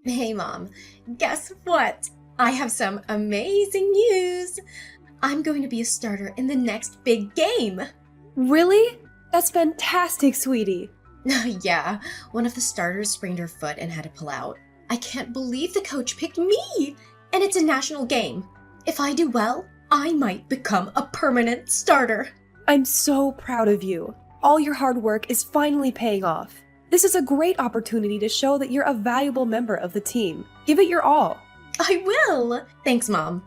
Hey, Mom. Guess what? I have some amazing news. I'm going to be a starter in the next big game. Really? That's fantastic, sweetie. Yeah, one of the starters sprained her foot and had to pull out. I can't believe the coach picked me! And it's a national game. If I do well, I might become a permanent starter. I'm so proud of you. All your hard work is finally paying off. This is a great opportunity to show that you're a valuable member of the team. Give it your all. I will! Thanks, Mom.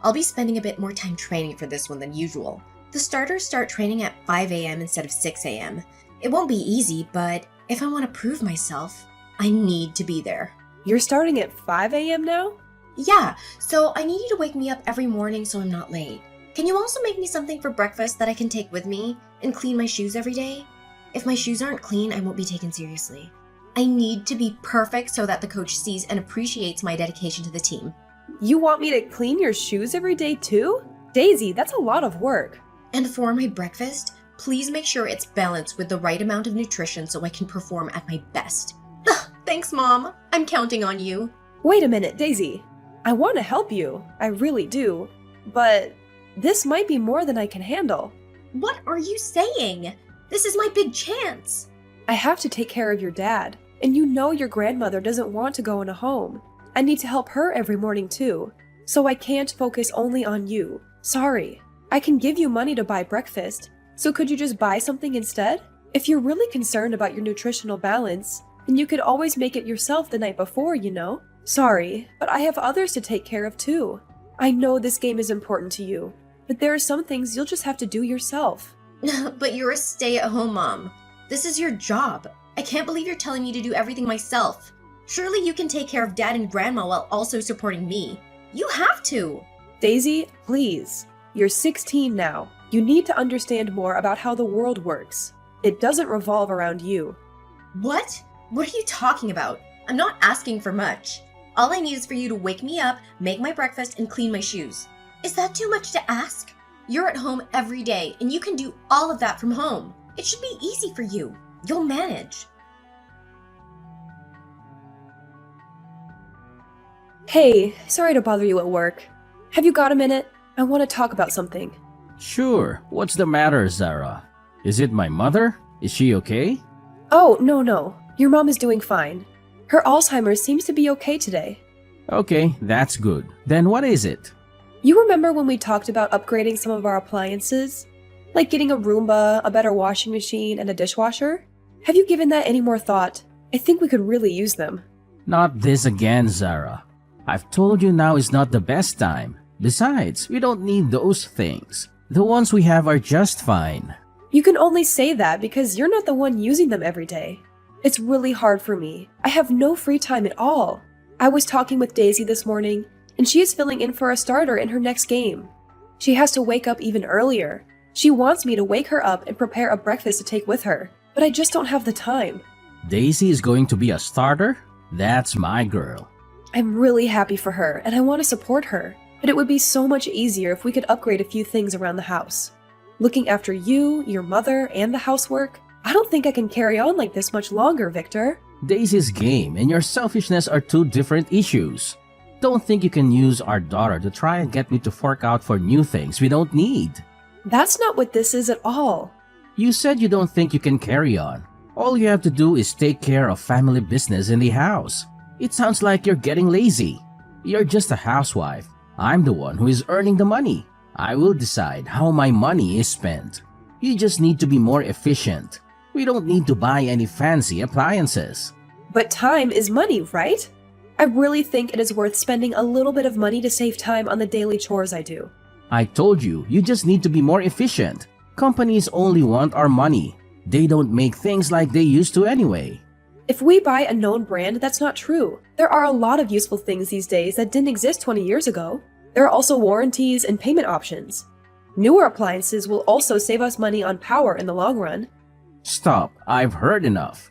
I'll be spending a bit more time training for this one than usual. The starters start training at 5 a.m. instead of 6 a.m. It won't be easy, but if I want to prove myself, I need to be there. You're starting at 5 a.m. now? Yeah, so I need you to wake me up every morning so I'm not late. Can you also make me something for breakfast that I can take with me and clean my shoes every day? If my shoes aren't clean, I won't be taken seriously. I need to be perfect so that the coach sees and appreciates my dedication to the team. You want me to clean your shoes every day too? Daisy, that's a lot of work. And for my breakfast, please make sure it's balanced with the right amount of nutrition so I can perform at my best. Thanks, Mom. I'm counting on you. Wait a minute, Daisy. I want to help you. I really do. But this might be more than I can handle. What are you saying? This is my big chance. I have to take care of your dad, and you know your grandmother doesn't want to go in a home. I need to help her every morning too, so I can't focus only on you. Sorry. I can give you money to buy breakfast, so could you just buy something instead? If you're really concerned about your nutritional balance, then you could always make it yourself the night before, you know? Sorry, but I have others to take care of too. I know this game is important to you, but there are some things you'll just have to do yourself. But you're a stay-at-home mom. This is your job. I can't believe you're telling me to do everything myself. Surely you can take care of Dad and Grandma while also supporting me. You have to! Daisy, please. You're 16 now. You need to understand more about how the world works. It doesn't revolve around you. What? What are you talking about? I'm not asking for much. All I need is for you to wake me up, make my breakfast, and clean my shoes. Is that too much to ask? You're at home every day, and you can do all of that from home. It should be easy for you. You'll manage. Hey, sorry to bother you at work. Have you got a minute? I want to talk about something. Sure, what's the matter, Zara? Is it my mother? Is she okay? Oh, no. Your mom is doing fine. Her Alzheimer's seems to be okay today. Okay, that's good. Then what is it? You remember when we talked about upgrading some of our appliances? Like getting a Roomba, a better washing machine, and a dishwasher? Have you given that any more thought? I think we could really use them. Not this again, Zara. I've told you now is not the best time. Besides, we don't need those things. The ones we have are just fine. You can only say that because you're not the one using them every day. It's really hard for me. I have no free time at all. I was talking with Daisy this morning, and she is filling in for a starter in her next game. She has to wake up even earlier. She wants me to wake her up and prepare a breakfast to take with her, but I just don't have the time. Daisy is going to be a starter? That's my girl. I'm really happy for her, and I want to support her, but it would be so much easier if we could upgrade a few things around the house. Looking after you, your mother, and the housework, I don't think I can carry on like this much longer, Victor. Daisy's game and your selfishness are two different issues. Don't think you can use our daughter to try and get me to fork out for new things we don't need. That's not what this is at all. You said you don't think you can carry on. All you have to do is take care of family business in the house. It sounds like you're getting lazy. You're just a housewife. I'm the one who is earning the money. I will decide how my money is spent. You just need to be more efficient. We don't need to buy any fancy appliances. But time is money, right? I really think it is worth spending a little bit of money to save time on the daily chores I do. I told you, you just need to be more efficient. Companies only want our money. They don't make things like they used to anyway. If we buy a known brand, that's not true. There are a lot of useful things these days that didn't exist 20 years ago. There are also warranties and payment options. Newer appliances will also save us money on power in the long run. Stop, I've heard enough.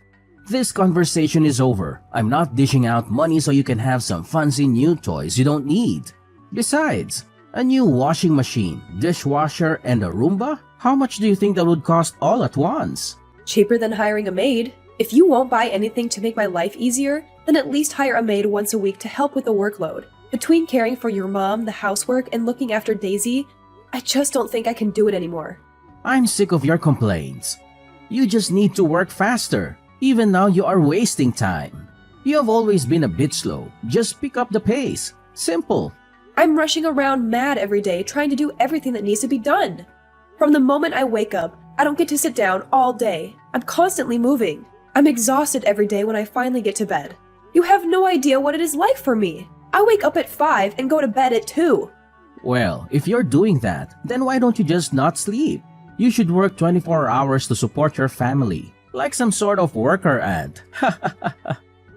This conversation is over. I'm not dishing out money so you can have some fancy new toys you don't need. Besides, a new washing machine, dishwasher, and a Roomba? How much do you think that would cost all at once? Cheaper than hiring a maid. If you won't buy anything to make my life easier, then at least hire a maid once a week to help with the workload. Between caring for your mom, the housework, and looking after Daisy, I just don't think I can do it anymore. I'm sick of your complaints. You just need to work faster. Even now you are wasting time. You have always been a bit slow. Just pick up the pace. Simple. I'm rushing around mad every day trying to do everything that needs to be done. From the moment I wake up, I don't get to sit down all day. I'm constantly moving. I'm exhausted every day when I finally get to bed. You have no idea what it is like for me. I wake up at 5 and go to bed at 2. Well, if you're doing that, then why don't you just not sleep? You should work 24 hours to support your family, like some sort of worker ant.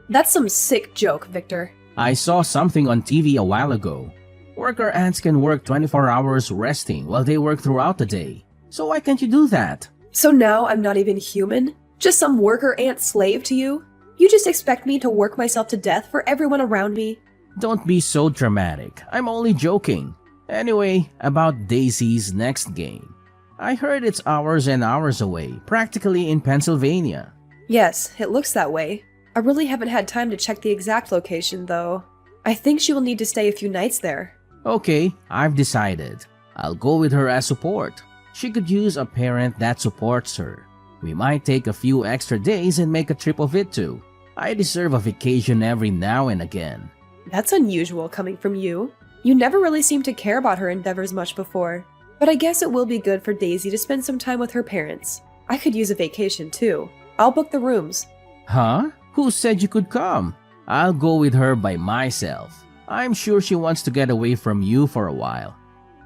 That's some sick joke, Victor. I saw something on TV a while ago. Worker ants can work 24 hours resting while they work throughout the day. So why can't you do that? So now I'm not even human? Just some worker ant slave to you? You just expect me to work myself to death for everyone around me? Don't be so dramatic. I'm only joking. Anyway, about Daisy's next game. I heard it's hours and hours away, practically in Pennsylvania. Yes, it looks that way. I really haven't had time to check the exact location, though. I think she will need to stay a few nights there. Okay, I've decided. I'll go with her as support. She could use a parent that supports her. We might take a few extra days and make a trip of it too. I deserve a vacation every now and again. That's unusual coming from you. You never really seemed to care about her endeavors much before. But I guess it will be good for Daisy to spend some time with her parents. I could use a vacation too. I'll book the rooms. Huh? Who said you could come? I'll go with her by myself. I'm sure she wants to get away from you for a while.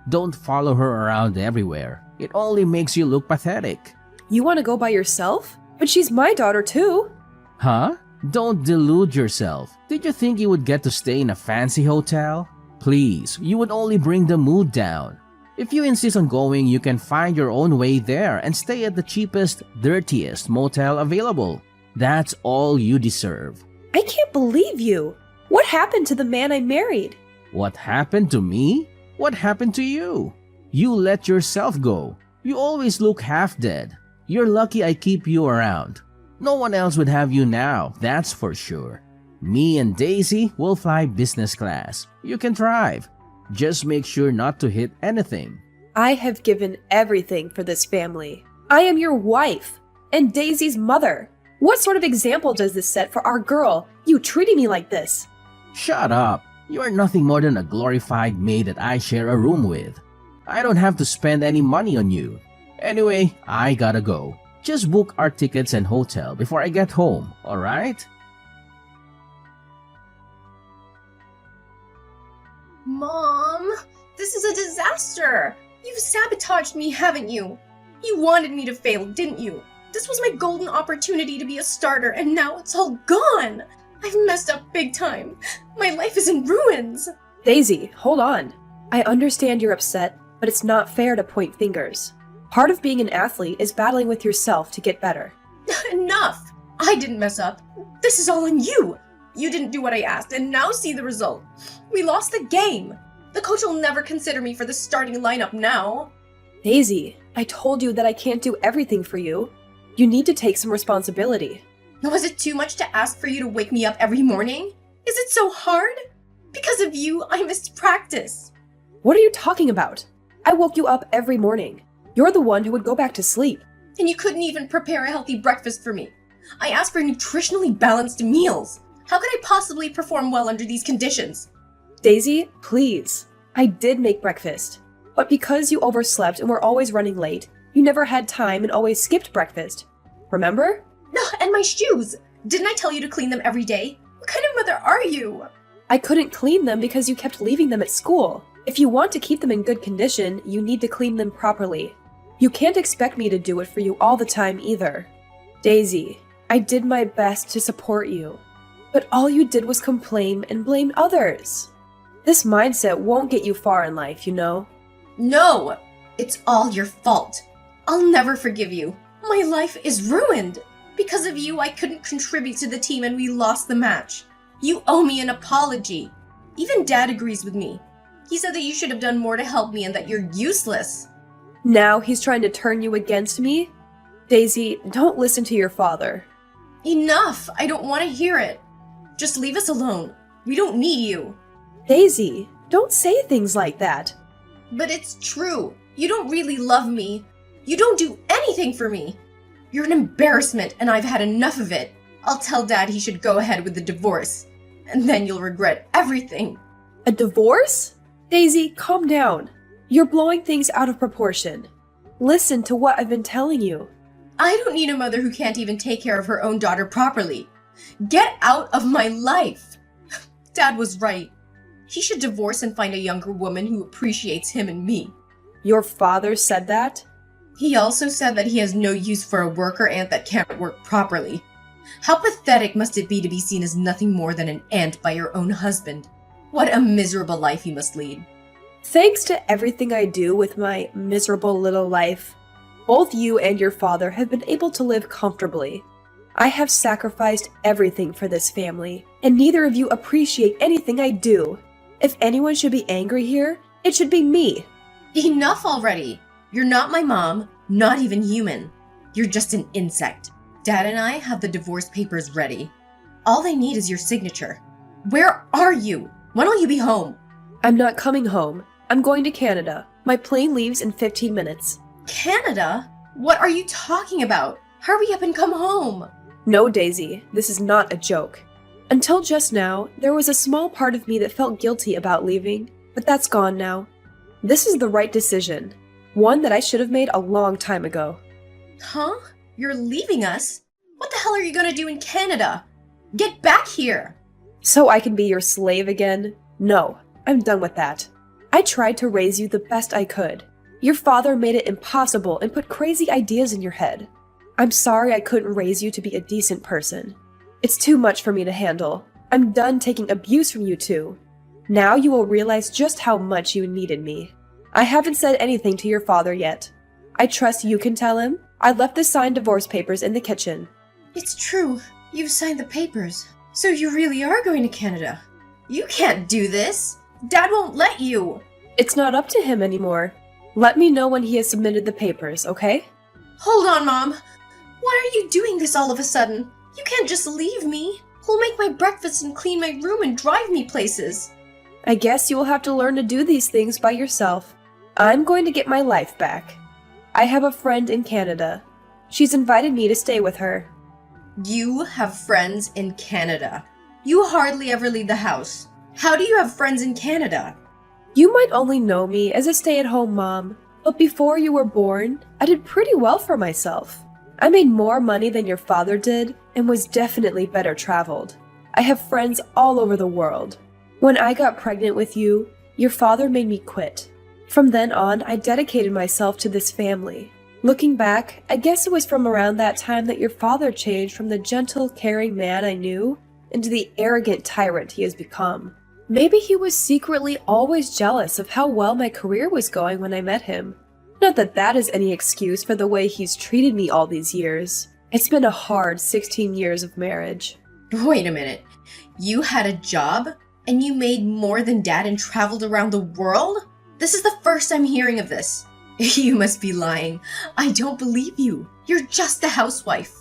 Don't follow her around everywhere. It only makes you look pathetic. You want to go by yourself? But she's my daughter too. Huh? Don't delude yourself. Did you think you would get to stay in a fancy hotel? Please, you would only bring the mood down. If you insist on going, you can find your own way there and stay at the cheapest, dirtiest motel available. That's all you deserve. I can't believe you. What happened to the man I married? What happened to me? What happened to you? You let yourself go. You always look half dead. You're lucky I keep you around. No one else would have you now, that's for sure. Me and Daisy will fly business class. You can drive. Just make sure not to hit anything. I have given everything for this family. I am your wife and Daisy's mother. What sort of example does this set for our girl, you treating me like this? Shut up. You are nothing more than a glorified maid that I share a room with. I don't have to spend any money on you. Anyway, I gotta go. Just book our tickets and hotel before I get home, alright? Mom, this is a disaster. You've sabotaged me, haven't you? You wanted me to fail, didn't you? This was my golden opportunity to be a starter, and now it's all gone. I've messed up big time. My life is in ruins. Daisy, hold on. I understand you're upset, but it's not fair to point fingers. Part of being an athlete is battling with yourself to get better. Enough! I didn't mess up. This is all on you. You didn't do what I asked, and now see the result. We lost the game. The coach will never consider me for the starting lineup now. Daisy, I told you that I can't do everything for you. You need to take some responsibility. Was it too much to ask for you to wake me up every morning? Is it so hard? Because of you, I missed practice. What are you talking about? I woke you up every morning. You're the one who would go back to sleep. And you couldn't even prepare a healthy breakfast for me. I asked for nutritionally balanced meals. How could I possibly perform well under these conditions? Daisy, please. I did make breakfast. But because you overslept and were always running late, you never had time and always skipped breakfast. Remember? And my shoes! Didn't I tell you to clean them every day? What kind of mother are you? I couldn't clean them because you kept leaving them at school. If you want to keep them in good condition, you need to clean them properly. You can't expect me to do it for you all the time either. Daisy, I did my best to support you. But all you did was complain and blame others. This mindset won't get you far in life, you know? No! It's all your fault. I'll never forgive you. My life is ruined. Because of you, I couldn't contribute to the team and we lost the match. You owe me an apology. Even Dad agrees with me. He said that you should have done more to help me and that you're useless. Now he's trying to turn you against me? Daisy, don't listen to your father. Enough! I don't want to hear it. Just leave us alone. We don't need you. Daisy, don't say things like that. But it's true. You don't really love me. You don't do anything for me. You're an embarrassment, and I've had enough of it. I'll tell Dad he should go ahead with the divorce. And then you'll regret everything. A divorce? Daisy, calm down. You're blowing things out of proportion. Listen to what I've been telling you. I don't need a mother who can't even take care of her own daughter properly. Get out of my life. Dad was right. He should divorce and find a younger woman who appreciates him and me. Your father said that? He also said that he has no use for a worker ant that can't work properly. How pathetic must it be to be seen as nothing more than an ant by your own husband? What a miserable life he must lead. Thanks to everything I do with my miserable little life, both you and your father have been able to live comfortably. I have sacrificed everything for this family, and neither of you appreciate anything I do. If anyone should be angry here, it should be me. Enough already! You're not my mom, not even human. You're just an insect. Dad and I have the divorce papers ready. All they need is your signature. Where are you? When will you be home? I'm not coming home. I'm going to Canada. My plane leaves in 15 minutes. Canada? What are you talking about? Hurry up and come home! No, Daisy, this is not a joke. Until just now, there was a small part of me that felt guilty about leaving, but that's gone now. This is the right decision. One that I should have made a long time ago. Huh? You're leaving us? What the hell are you gonna do in Canada? Get back here! So I can be your slave again? No, I'm done with that. I tried to raise you the best I could. Your father made it impossible and put crazy ideas in your head. I'm sorry I couldn't raise you to be a decent person. It's too much for me to handle. I'm done taking abuse from you two. Now you will realize just how much you needed me. I haven't said anything to your father yet. I trust you can tell him. I left the signed divorce papers in the kitchen. It's true. You've signed the papers. So you really are going to Canada. You can't do this. Dad won't let you. It's not up to him anymore. Let me know when he has submitted the papers, okay? Hold on, Mom. Why are you doing this all of a sudden? You can't just leave me. Who'll make my breakfast and clean my room and drive me places? I guess you will have to learn to do these things by yourself. I'm going to get my life back. I have a friend in Canada. She's invited me to stay with her. You have friends in Canada. You hardly ever leave the house. How do you have friends in Canada? You might only know me as a stay-at-home mom, but before you were born, I did pretty well for myself. I made more money than your father did and was definitely better traveled. I have friends all over the world. When I got pregnant with you, your father made me quit. From then on, I dedicated myself to this family. Looking back, I guess it was from around that time that your father changed from the gentle, caring man I knew into the arrogant tyrant he has become. Maybe he was secretly always jealous of how well my career was going when I met him. Not that that is any excuse for the way he's treated me all these years. It's been a hard 16 years of marriage. Wait a minute. You had a job? And you made more than Dad and traveled around the world? This is the first I'm hearing of this. You must be lying. I don't believe you. You're just a housewife.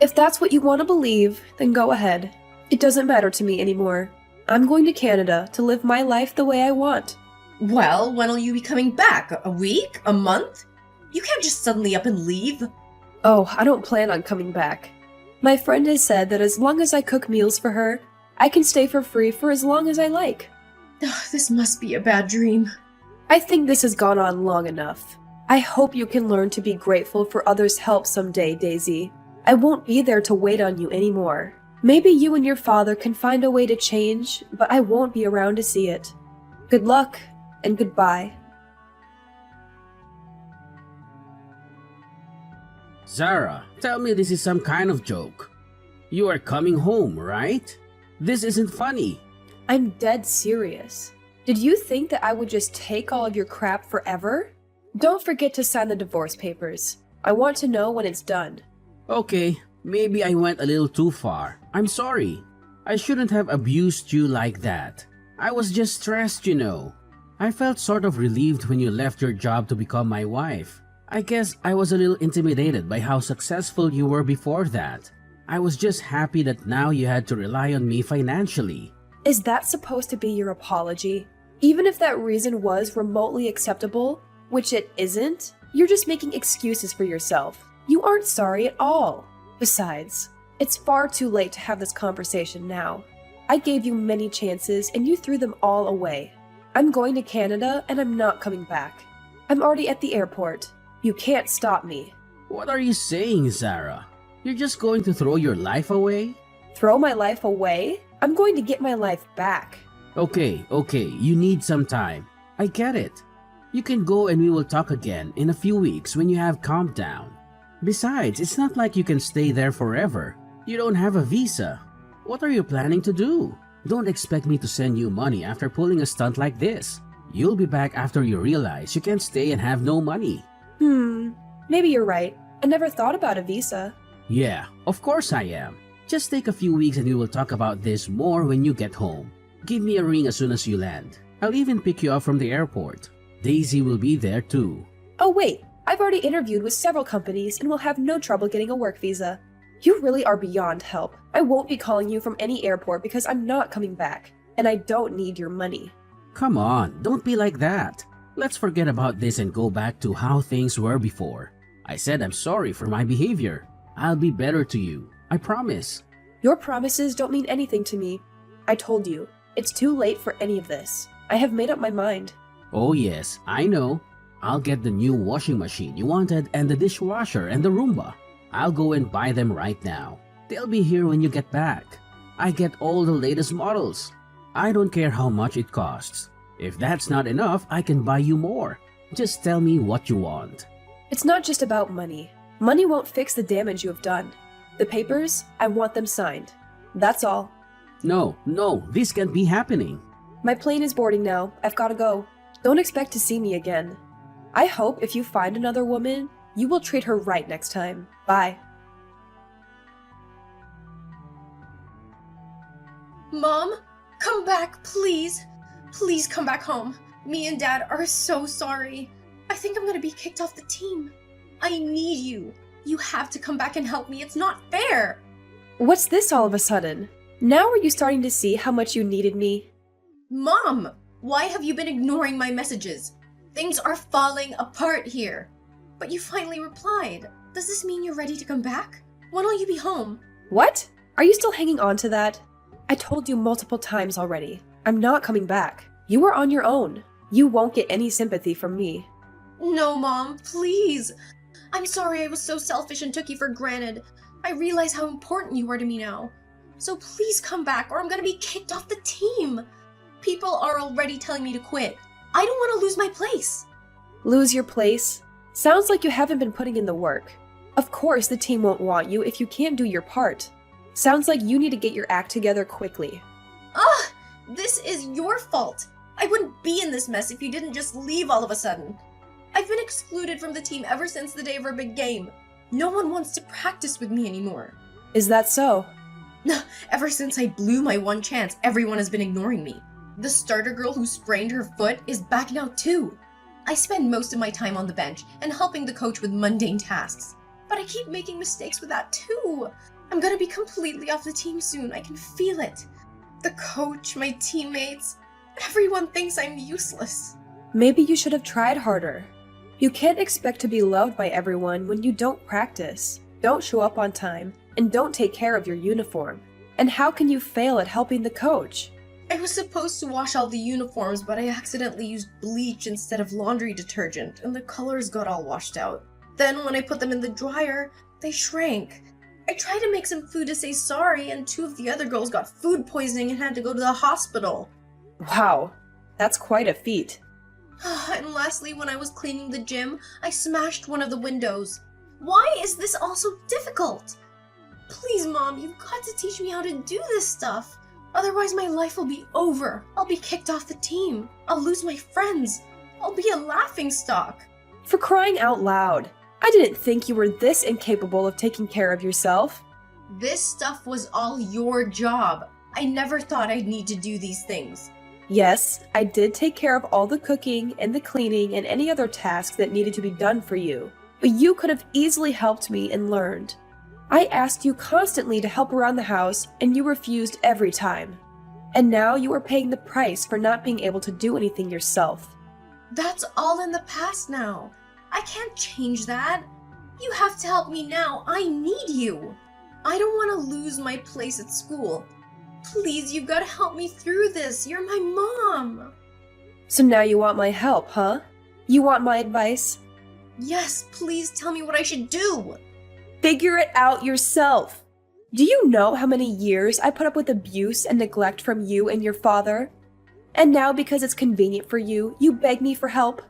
If that's what you want to believe, then go ahead. It doesn't matter to me anymore. I'm going to Canada to live my life the way I want. Well, when will you be coming back? A week? A month? You can't just suddenly up and leave. Oh, I don't plan on coming back. My friend has said that as long as I cook meals for her, I can stay for free for as long as I like. This must be a bad dream. I think this has gone on long enough. I hope you can learn to be grateful for others' help someday, Daisy. I won't be there to wait on you anymore. Maybe you and your father can find a way to change, but I won't be around to see it. Good luck, and goodbye. Zara, tell me this is some kind of joke. You are coming home, right? This isn't funny. I'm dead serious. Did you think that I would just take all of your crap forever? Don't forget to sign the divorce papers. I want to know when it's done. Okay, maybe I went a little too far. I'm sorry. I shouldn't have abused you like that. I was just stressed, you know. I felt sort of relieved when you left your job to become my wife. I guess I was a little intimidated by how successful you were before that. I was just happy that now you had to rely on me financially. Is that supposed to be your apology? Even if that reason was remotely acceptable, which it isn't, you're just making excuses for yourself. You aren't sorry at all. Besides, it's far too late to have this conversation now. I gave you many chances and you threw them all away. I'm going to Canada and I'm not coming back. I'm already at the airport. You can't stop me. What are you saying, Sarah? You're just going to throw your life away? Throw my life away? I'm going to get my life back. Okay, you need some time. I get it. You can go and we will talk again in a few weeks when you have calmed down. Besides, it's not like you can stay there forever. You don't have a visa. What are you planning to do? Don't expect me to send you money after pulling a stunt like this. You'll be back after you realize you can't stay and have no money. Maybe you're right. I never thought about a visa. Yeah, of course I am. Just take a few weeks and we will talk about this more when you get home. Give me a ring as soon as you land. I'll even pick you up from the airport. Daisy will be there too. Oh wait, I've already interviewed with several companies and will have no trouble getting a work visa. You really are beyond help. I won't be calling you from any airport because I'm not coming back. And I don't need your money. Come on, don't be like that. Let's forget about this and go back to how things were before. I said I'm sorry for my behavior. I'll be better to you. I promise. Your promises don't mean anything to me. I told you, it's too late for any of this. I have made up my mind. Oh yes, I know. I'll get the new washing machine you wanted and the dishwasher and the Roomba. I'll go and buy them right now. They'll be here when you get back. I get all the latest models. I don't care how much it costs. If that's not enough, I can buy you more. Just tell me what you want. It's not just about money. Money won't fix the damage you have done. The papers, I want them signed. That's all. No, this can't be happening. My plane is boarding now. I've gotta go. Don't expect to see me again. I hope if you find another woman, you will treat her right next time. Bye. Mom, come back, please. Please come back home. Me and Dad are so sorry. I think I'm gonna be kicked off the team. I need you. You have to come back and help me. It's not fair. What's this all of a sudden? Now are you starting to see how much you needed me? Mom, why have you been ignoring my messages? Things are falling apart here. But you finally replied. Does this mean you're ready to come back? When will you be home? What? Are you still hanging on to that? I told you multiple times already. I'm not coming back. You are on your own. You won't get any sympathy from me. No, Mom, please. I'm sorry I was so selfish and took you for granted. I realize how important you are to me now. So please come back or I'm gonna be kicked off the team. People are already telling me to quit. I don't want to lose my place. Lose your place? Sounds like you haven't been putting in the work. Of course the team won't want you if you can't do your part. Sounds like you need to get your act together quickly. Ugh! This is your fault. I wouldn't be in this mess if you didn't just leave all of a sudden. I've been excluded from the team ever since the day of our big game. No one wants to practice with me anymore. Is that so? Ever since I blew my one chance, everyone has been ignoring me. The starter girl who sprained her foot is backing out too. I spend most of my time on the bench and helping the coach with mundane tasks. But I keep making mistakes with that too. I'm gonna be completely off the team soon. I can feel it. The coach, my teammates, everyone thinks I'm useless. Maybe you should have tried harder. You can't expect to be loved by everyone when you don't practice, don't show up on time, and don't take care of your uniform. And how can you fail at helping the coach? I was supposed to wash all the uniforms, but I accidentally used bleach instead of laundry detergent, and the colors got all washed out. Then when I put them in the dryer, they shrank. I tried to make some food to say sorry, and 2 of the other girls got food poisoning and had to go to the hospital. Wow, that's quite a feat. And lastly, when I was cleaning the gym, I smashed one of the windows. Why is this all so difficult? Please, Mom, you've got to teach me how to do this stuff. Otherwise, my life will be over. I'll be kicked off the team. I'll lose my friends. I'll be a laughingstock. For crying out loud, I didn't think you were this incapable of taking care of yourself. This stuff was all your job. I never thought I'd need to do these things. Yes, I did take care of all the cooking and the cleaning and any other tasks that needed to be done for you, but you could have easily helped me and learned. I asked you constantly to help around the house, and you refused every time. And now you are paying the price for not being able to do anything yourself. That's all in the past now. I can't change that. You have to help me now. I need you. I don't want to lose my place at school. Please, you've got to help me through this. You're my mom. So now you want my help, huh? You want my advice? Yes, please tell me what I should do. Figure it out yourself. Do you know how many years I put up with abuse and neglect from you and your father? And now, because it's convenient for you, you beg me for help?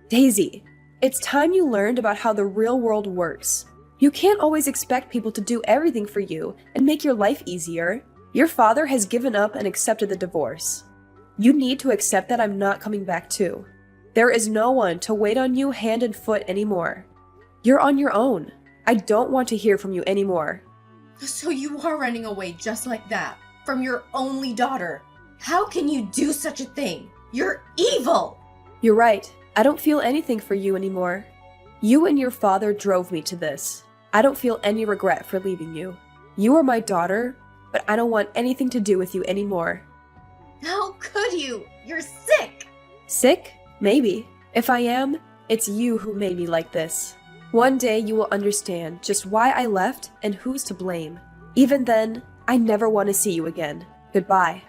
Daisy, it's time you learned about how the real world works. You can't always expect people to do everything for you and make your life easier. Your father has given up and accepted the divorce. You need to accept that I'm not coming back too. There is no one to wait on you hand and foot anymore. You're on your own. I don't want to hear from you anymore. So you are running away just like that from your only daughter. How can you do such a thing? You're evil! You're right. I don't feel anything for you anymore. You and your father drove me to this. I don't feel any regret for leaving you. You are my daughter, but I don't want anything to do with you anymore. How could you? You're sick! Sick? Maybe. If I am, it's you who made me like this. One day you will understand just why I left and who's to blame. Even then, I never want to see you again. Goodbye.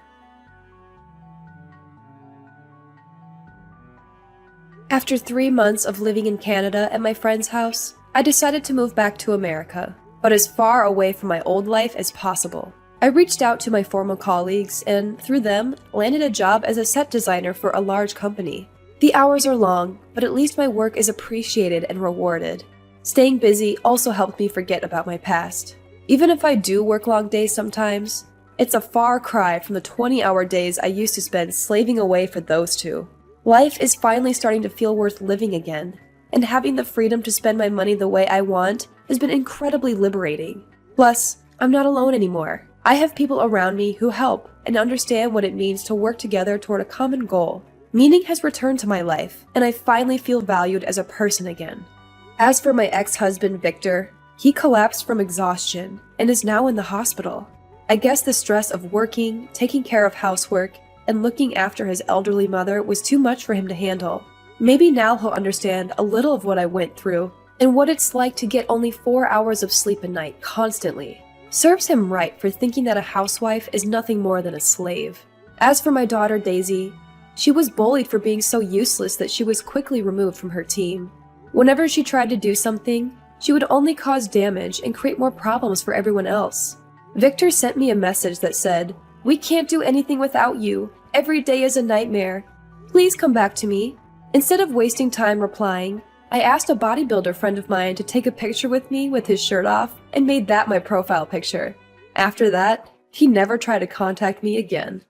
After 3 months of living in Canada at my friend's house, I decided to move back to America, but as far away from my old life as possible. I reached out to my former colleagues and, through them, landed a job as a set designer for a large company. The hours are long, but at least my work is appreciated and rewarded. Staying busy also helped me forget about my past. Even if I do work long days sometimes, it's a far cry from the 20-hour days I used to spend slaving away for those two. Life is finally starting to feel worth living again, and having the freedom to spend my money the way I want has been incredibly liberating. Plus, I'm not alone anymore. I have people around me who help and understand what it means to work together toward a common goal. Meaning has returned to my life, and I finally feel valued as a person again. As for my ex-husband, Victor, he collapsed from exhaustion and is now in the hospital. I guess the stress of working, taking care of housework, and looking after his elderly mother was too much for him to handle. Maybe now he'll understand a little of what I went through and what it's like to get only 4 hours of sleep a night constantly. Serves him right for thinking that a housewife is nothing more than a slave. As for my daughter Daisy, she was bullied for being so useless that she was quickly removed from her team. Whenever she tried to do something, she would only cause damage and create more problems for everyone else. Victor sent me a message that said, "We can't do anything without you. Every day is a nightmare. Please come back to me." Instead of wasting time replying, I asked a bodybuilder friend of mine to take a picture with me with his shirt off and made that my profile picture. After that, he never tried to contact me again.